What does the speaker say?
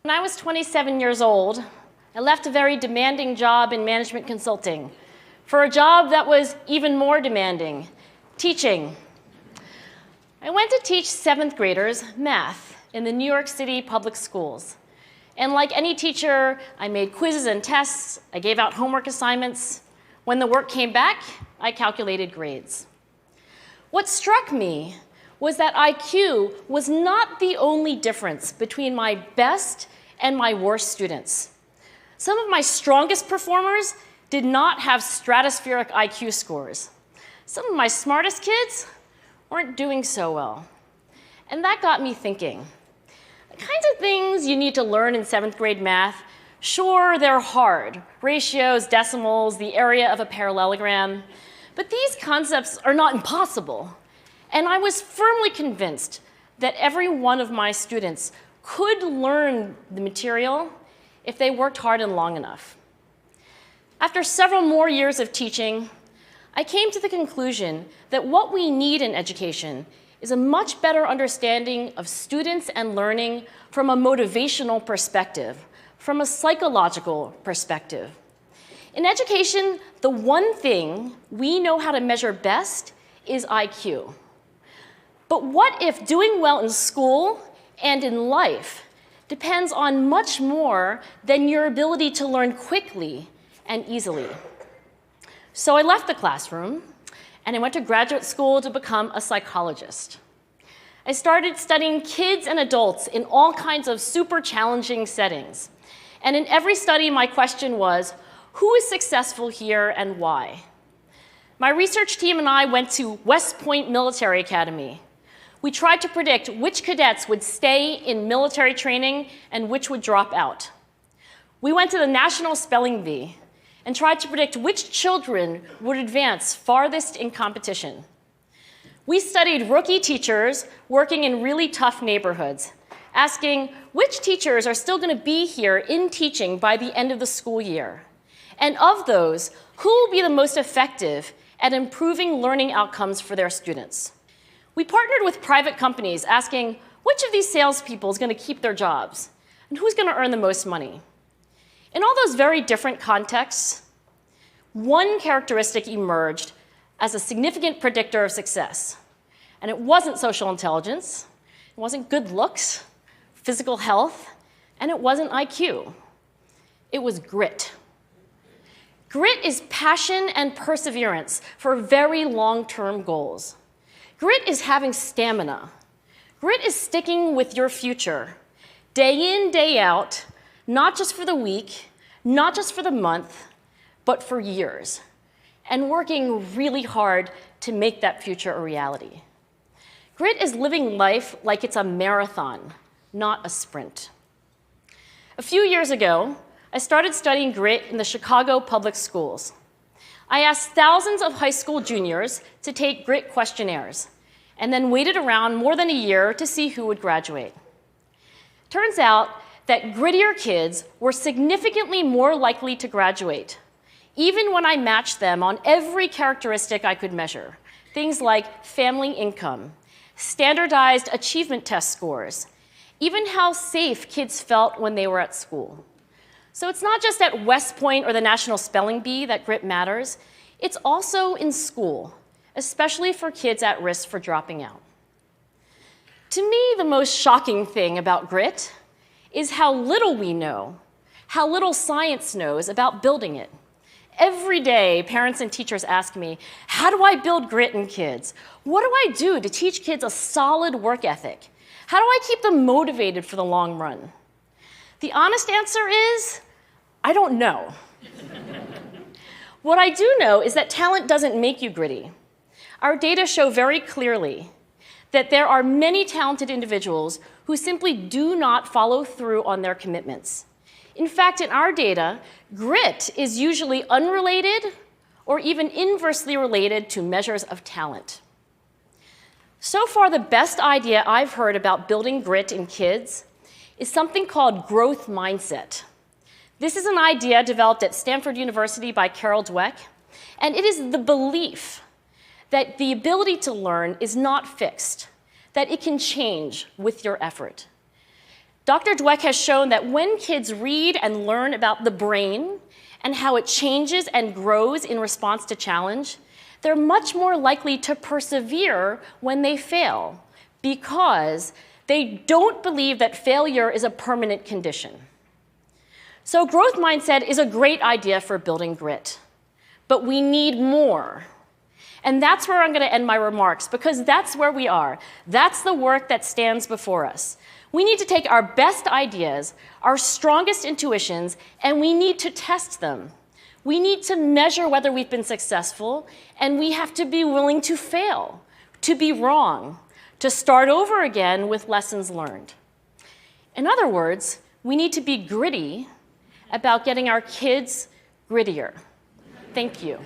When I was 27 years old, I left a very demanding job in management consulting for a job that was even more demanding, teaching. I went to teach 7th graders math in the New York City public schools. And like any teacher, I made quizzes and tests, I gave out homework assignments. When the work came back, I calculated grades. What struck me was that IQ was not the only difference between my best and my worst students. Some of my strongest performers did not have stratospheric IQ scores. Some of my smartest kids weren't doing so well. And that got me thinking. The kinds of things you need to learn in 7th grade math, sure, they're hard. Ratios, decimals, the area of a parallelogram. But these concepts are not impossible. And I was firmly convinced that every one of my students could learn the material if they worked hard and long enough. After several more years of teaching, I came to the conclusion that what we need in education is a much better understanding of students and learning from a motivational perspective, from a psychological perspective. In education, the one thing we know how to measure best is IQ. But what if doing well in school and in life depends on much more than your ability to learn quickly and easily? So I left the classroom and I went to graduate school to become a psychologist. I started studying kids and adults in all kinds of super challenging settings. And in every study, my question was, who is successful here and why? My research team and I went to West Point Military Academy. We tried to predict which cadets would stay in military training and which would drop out. We went to the National Spelling Bee and tried to predict which children would advance farthest in competition. We studied rookie teachers working in really tough neighborhoods, asking which teachers are still going to be here in teaching by the end of the school year. And of those, who will be the most effective at improving learning outcomes for their students? We partnered with private companies asking which of these salespeople is going to keep their jobs and who's going to earn the most money. In all those very different contexts, one characteristic emerged as a significant predictor of success. And it wasn't social intelligence, it wasn't good looks, physical health, and it wasn't IQ. It was grit. Grit is passion and perseverance for very long-term goals. Grit is having stamina. Grit is sticking with your future, day in, day out, not just for the week, not just for the month, but for years, and working really hard to make that future a reality. Grit is living life like it's a marathon, not a sprint. A few years ago, I started studying grit in the Chicago public schools. I asked thousands of high school juniors to take grit questionnaires, and then waited around more than a year to see who would graduate. Turns out that grittier kids were significantly more likely to graduate, even when I matched them on every characteristic I could measure, things like family income, standardized achievement test scores, even how safe kids felt when they were at school. So it's not just at West Point or the National Spelling Bee that grit matters, it's also in school, especially for kids at risk for dropping out. To me, the most shocking thing about grit is how little we know, how little science knows about building it. Every day, parents and teachers ask me, how do I build grit in kids? What do I do to teach kids a solid work ethic? How do I keep them motivated for the long run? The honest answer is, I don't know. What I do know is that talent doesn't make you gritty. Our data show very clearly that there are many talented individuals who simply do not follow through on their commitments. In fact, in our data, grit is usually unrelated or even inversely related to measures of talent. So far, the best idea I've heard about building grit in kids is something called growth mindset. This is an idea developed at Stanford University by Carol Dweck, and it is the belief that the ability to learn is not fixed, that it can change with your effort. Dr. Dweck has shown that when kids read and learn about the brain and how it changes and grows in response to challenge, they're much more likely to persevere when they fail because they don't believe that failure is a permanent condition. So growth mindset is a great idea for building grit, but we need more. And that's where I'm going to end my remarks, because that's where we are. That's the work that stands before us. We need to take our best ideas, our strongest intuitions, and we need to test them. We need to measure whether we've been successful, and we have to be willing to fail, to be wrong, to start over again with lessons learned. In other words, we need to be gritty about getting our kids grittier. Thank you.